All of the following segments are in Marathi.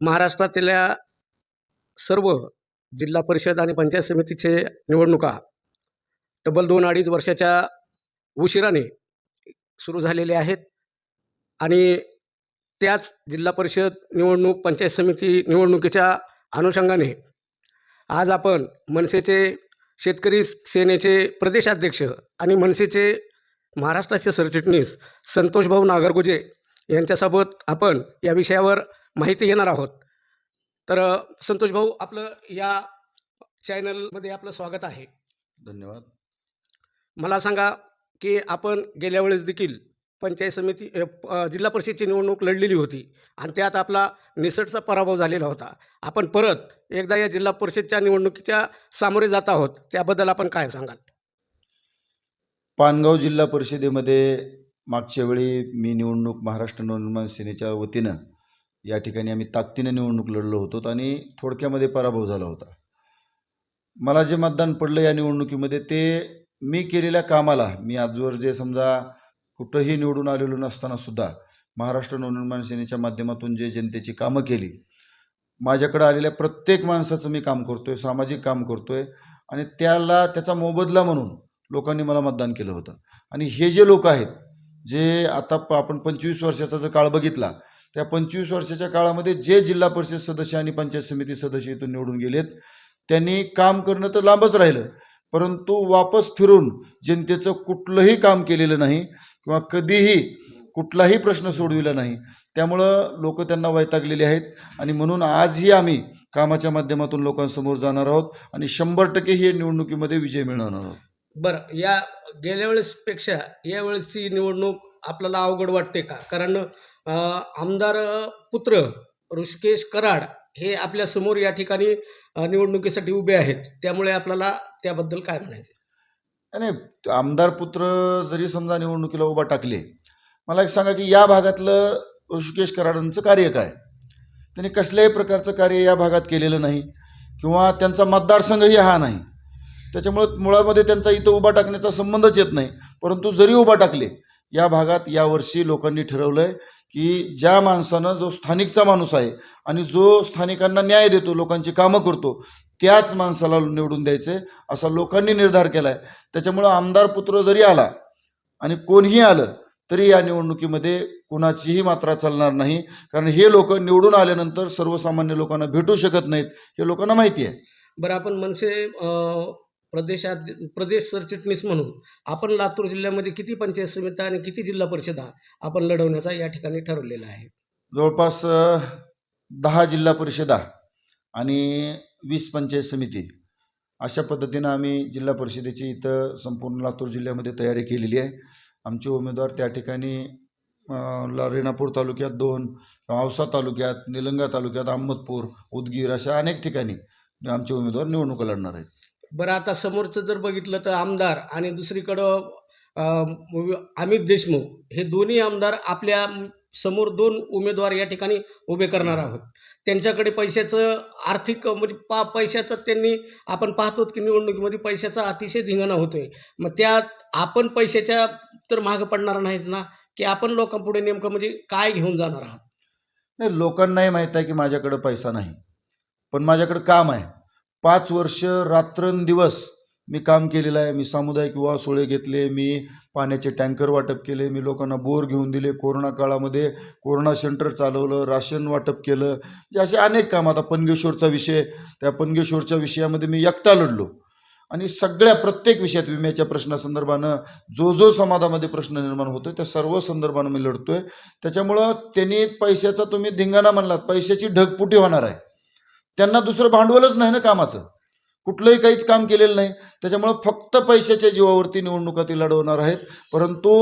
महाराष्ट्रातल्या सर्व जिल्हा परिषद आणि पंचायत समितीचे निवडणुका तब्बल 2-2.5 वर्षाच्या उशिराने सुरू झालेले आहेत आणि त्याच जिल्हा परिषद निवडणूक, पंचायत समिती निवडणुकीच्या अनुषंगाने आज आपण मनसेचे शेतकरी सेनेचे प्रदेशाध्यक्ष आणि मनसेचे महाराष्ट्राचे सरचिटणीस संतोषभाऊ नागरगोजे यांच्यासोबत आपण या विषयावर माहिती घेणार आहोत. तर संतोषभाऊ, आपलं या चॅनलमध्ये आपलं स्वागत आहे. धन्यवाद. मला सांगा की आपण गेल्या वेळेस देखील पंचायत समिती जिल्हा परिषदची निवडणूक लढलेली होती आणि त्यात आपला निसटचा पराभव झालेला होता. आपण परत एकदा या जिल्हा परिषदच्या निवडणुकीच्या सामोरे जात आहोत, त्याबद्दल आपण काय सांगाल? पानगाव जिल्हा परिषदेमध्ये मागच्या वेळी मी निवडणूक महाराष्ट्र नवनिर्माण सेनेच्या वतीनं या ठिकाणी आम्ही ताकदीने निवडणूक लढलो होतो आणि थोडक्यामध्ये पराभव झाला होता. मला जे मतदान पडलं या निवडणुकीमध्ये ते मी केलेल्या कामाला, मी आजवर जे समजा कुठंही निवडून आलेलो नसताना सुद्धा महाराष्ट्र नवनिर्माण सेनेच्या माध्यमातून जे जनतेची कामं केली, माझ्याकडे आलेल्या प्रत्येक माणसाचं मी काम करतोय, सामाजिक काम करतोय आणि त्याचा मोबदला म्हणून लोकांनी मला मतदान केलं होतं. आणि हे जे लोक आहेत जे आता आपण 25 वर्षाचा जर काळ बघितला, त्या 25 वर्षाच्या काळामध्ये जे जिल्हा परिषद सदस्य आणि पंचायत समिती सदस्य इथून निवडून गेलेत, त्यांनी काम करणं तर लांबच राहिलं, परंतु वापस फिरून जनतेचं कुठलंही काम केलेलं नाही किंवा कधीही कुठलाही प्रश्न सोडविला नाही. त्यामुळं लोक त्यांना वैतागलेले आहेत आणि म्हणून आजही आम्ही कामाच्या माध्यमातून लोकांसमोर जाणार आहोत आणि 100% ही निवडणुकीमध्ये विजय मिळवणार आहोत. बरं, या गेल्या वेळेसपेक्षा यावेळेसची निवडणूक आपल्याला अवघड वाटते का? कारण आमदार पुत्र ऋषिकेश कराड हे आपल्या समोर या ठिकाणी निवडणुकीसाठी उभे आहेत, त्यामुळे आपल्याला त्याबद्दल काय म्हणायचं? नाही, आमदार पुत्र जरी समजा निवडणुकीला उभा टाकले, मला एक सांगा की या भागातलं ऋषिकेश कराडांचं कार्य काय? त्यांनी कसल्याही प्रकारचं कार्य या भागात केलेलं नाही किंवा त्यांचा मतदारसंघही हा नाही. त्याच्यामुळं मुळामध्ये त्यांचा इथं उभा टाकण्याचा संबंधच येत नाही. परंतु जरी उभा टाकले, या भागात यावर्षी लोकांनी ठरवलं आहे की ज्या माणसानं, जो स्थानिकचा माणूस आहे आणि जो स्थानिकांना न्याय देतो, लोकांची कामं करतो, त्याच माणसाला निवडून द्यायचे असा लोकांनी निर्धार केला आहे. त्याच्यामुळं आमदार पुत्र जरी आला आणि कोणीही आलं तरी या निवडणुकीमध्ये कोणाचीही मात्रा चालणार नाही, कारण हे लोक निवडून आल्यानंतर सर्वसामान्य लोकांना भेटू शकत नाहीत, हे लोकांना माहिती आहे. बरं, आपण मनसे प्रदेश सरचिटणीस म्हणून आपण लातूर जिल्ह्यामध्ये किती पंचायत समिती आणि किती जिल्हा परिषदा आपण लढवण्याचा या ठिकाणी ठरवलेला आहे? जवळपास 10 जिल्हा परिषदा आणि 20 पंचायत समिती अशा पद्धतीनं आम्ही जिल्हा परिषदेची इथं संपूर्ण लातूर जिल्ह्यामध्ये तयारी केलेली आहे. आमचे उमेदवार त्या ठिकाणी रेणापूर तालुक्यात 2, औसा तालुक्यात, निलंगा तालुक्यात, अहमदपूर, उदगीर अशा अनेक ठिकाणी आमचे उमेदवार निवडणुका लढणार आहेत. बरं, आता समोरचं जर बघितलं तर आमदार आणि दुसरीकडं अमित देशमुख हे दोन्ही आमदार आपल्या समोर 2 उमेदवार या ठिकाणी उभे करणार आहोत. त्यांच्याकडे पैशाचं आर्थिक म्हणजे पैशाचं त्यांनी आपण पाहतो की निवडणुकीमध्ये पैशाचा अतिशय धिंगाणा होतोय. मग त्यात आपण पैशाच्या तर मागं पडणार नाहीत ना, की आपण लोकांपुढे नेमकं म्हणजे काय घेऊन जाणार आहात? नाही, लोकांनाही माहीत आहे की माझ्याकडे पैसा नाही, पण माझ्याकडे काम आहे. 5 वर्ष रात्रंदिवस मी काम केलेलं आहे. मी सामुदायिक विवाह सोहळे घेतले, मी पाण्याचे टँकर वाटप केले, मी लोकांना बोर घेऊन दिले, कोरोना काळामध्ये कोरोना सेंटर चालवलं, राशन वाटप केलं, असे अनेक काम. आता पनगेश्वरचा विषय, त्या पनगेश्वरच्या विषयामध्ये मी एकटा लढलो आणि प्रत्येक विषयात विम्याच्या प्रश्नासंदर्भानं जो समाजामध्ये प्रश्न निर्माण होतोय त्या सर्व संदर्भानं मी लढतोय. त्याच्यामुळं त्यांनी पैशाचा तुम्ही धिंगाणा म्हणलात, पैशाची ढगफुटी होणार आहे. त्यांना दुसरं भांडवलच नाही ना कामाचं, कुठलंही काहीच काम केलेलं नाही. त्याच्यामुळं फक्त पैशाच्या जीवावरती निवडणुका ते लढवणार आहेत. परंतु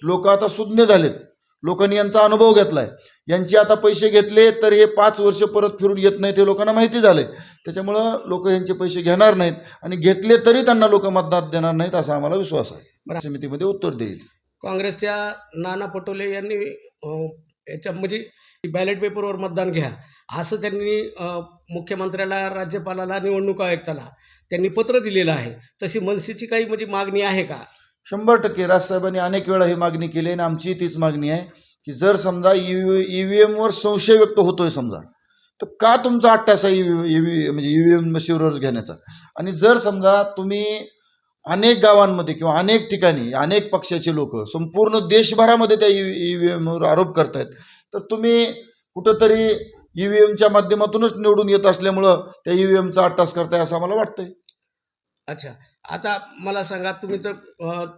लोक आता सुज्ञ झालेत, लोकांनी यांचा अनुभव घेतला आहे. यांचे आता पैसे घेतले तर हे 5 वर्ष परत फिरून येत नाहीत, हे लोकांना माहिती झालं आहे. त्याच्यामुळं लोक यांचे पैसे घेणार नाहीत आणि घेतले तरी त्यांना लोक मतदान देणार नाहीत असा आम्हाला विश्वास आहे. समितीमध्ये उत्तर देईल. काँग्रेसच्या नाना पटोले यांनी याच्या म्हणजे बॅलेट पेपरवर मतदान घ्या असं त्यांनी मुख्यमंत्र्याला, राज्यपालाला, निवडणूक आयुक्ताला त्यांनी पत्र दिलेलं आहे. तशी मनसेची काही म्हणजे मागणी आहे का? 100% राजसाहेबांनी अनेक वेळा ही मागणी केली आणि आमची तीच मागणी आहे की जर समजा EVM वर संशय व्यक्त होतोय, समजा तर का तुमचा अट्टास आहे म्हणजे EVM मशीनवर घेण्याचा? आणि जर समजा तुम्ही अनेक गावांमध्ये किंवा अनेक ठिकाणी अनेक पक्षाचे लोक संपूर्ण देशभरामध्ये त्या EVMवर आरोप करतायत, तर तुम्ही कुठंतरी EVMच्या माध्यमातूनच निवडून येत असल्यामुळं त्या EVMचा अट्टास करताय असं आम्हाला वाटतंय. अच्छा. आता मला सांगा, तुम्ही तर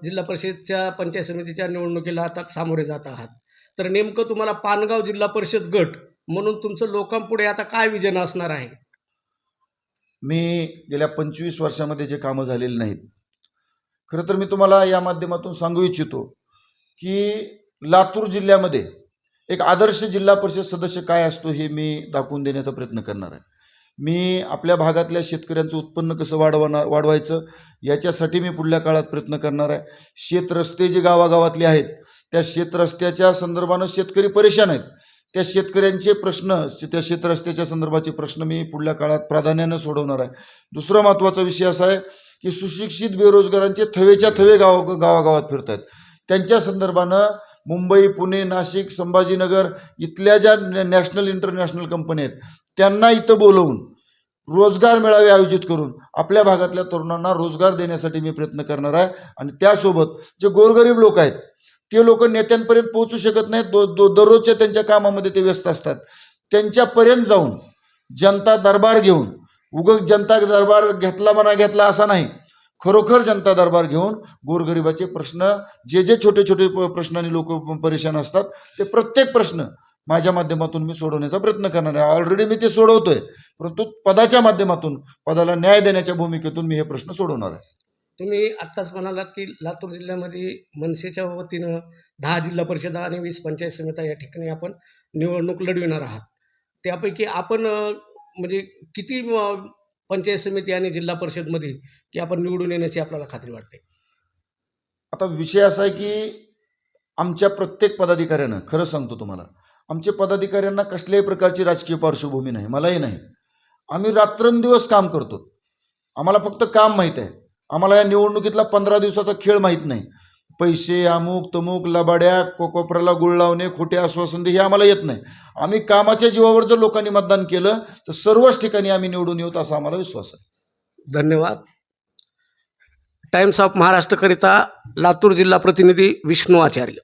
जिल्हा परिषदच्या पंचायत समितीच्या निवडणुकीला आता सामोरे जात आहात. तर नेमकं तुम्हाला पानगाव जिल्हा परिषद गट म्हणून तुमचं लोकांपुढे आता काय विजन असणार आहे? मी गेल्या 25 वर्षामध्ये जे कामं झालेली नाहीत, खरं तर मी तुम्हाला या माध्यमातून सांगू इच्छितो की लातूर जिल्ह्यामध्ये एक आदर्श जिल्हा परिषद सदस्य काय असतो हे मी दाखवून देण्याचा प्रयत्न करणार आहे. मी आपल्या भागातल्या शेतकऱ्यांचं उत्पन्न कसं वाढवायचं याच्यासाठी मी पुढल्या काळात प्रयत्न करणार आहे. शेतरस्ते जे गावागावातले आहेत, त्या शेतरस्त्याच्या संदर्भानं शेतकरी परेशान आहेत. त्या शेतकऱ्यांचे प्रश्न, त्या शेतरस्त्याच्या संदर्भाचे प्रश्न मी पुढल्या काळात प्राधान्यानं सोडवणार आहे. दुसरा महत्त्वाचा विषय असा आहे की सुशिक्षित बेरोजगारांचे थवेच्या थवे गावागावात फिरत आहेत. त्यांच्या संदर्भानं मुंबई, पुणे, नाशिक, संभाजीनगर इथल्या ज्या नॅशनल इंटरनॅशनल कंपन्या आहेत त्यांना इथं बोलवून रोजगार मेळावे आयोजित करून आपल्या भागातल्या तरुणांना रोजगार देण्यासाठी मी प्रयत्न करणार आहे. आणि त्यासोबत जे गोरगरीब लोक आहेत ते लोक नेत्यांपर्यंत पोहोचू शकत नाहीत, दररोजच्या त्यांच्या कामामध्ये ते व्यस्त असतात. त्यांच्यापर्यंत जाऊन जनता दरबार घेऊन, उगाच जनता दरबार घेतला असा नाही, खरोखर जनता दरबार घेऊन गोरगरिबाचे प्रश्न, जे छोटे छोटे प्रश्नांनी लोक परेशान असतात, ते प्रत्येक प्रश्न माझ्या माध्यमातून मी सोडवण्याचा प्रयत्न करणार आहे. ऑलरेडी मी ते सोडवतोय, परंतु पदाच्या माध्यमातून, पदाला न्याय देण्याच्या भूमिकेतून मी हे प्रश्न सोडवणार आहे. तुम्ही आत्ताच म्हणालात की लातूर जिल्ह्यामध्ये मनसेच्या वतीनं 10 जिल्हा परिषद आणि 20 पंचायत समित्या या ठिकाणी आपण निवडणूक लढविणार आहात. त्यापैकी आपण म्हणजे किती पंचायत समिती आणि जिल्हा परिषदमध्ये की आपण निवडून येण्याची आपल्याला खात्री वाटते? आता विषय असा आहे की आमच्या प्रत्येक पदाधिकाऱ्यानं, खरं सांगतो तुम्हाला, आमच्या पदाधिकाऱ्यांना कसल्याही प्रकारची राजकीय पार्श्वभूमी नाही, मलाही नाही. आम्ही रात्रंदिवस काम करतो. आम्हाला फक्त काम माहीत आहे. आम्हाला या निवडणुकीतला 15 दिवसाचा खेळ माहीत नाही. पैसे, अमुक तमुक, लबाड्या, कोपऱ्याला गुळ लावणे, खोटे आश्वासन हे आम्हाला येत नाही. आम्ही कामाच्या जीवावर जर लोकांनी मतदान केलं तर सर्वच ठिकाणी आम्ही निवडून येऊ असा आम्हाला विश्वास आहे. धन्यवाद. टाइम्स ऑफ महाराष्ट्रकरिता लातूर जिल्हा प्रतिनिधी विष्णू आचार्य.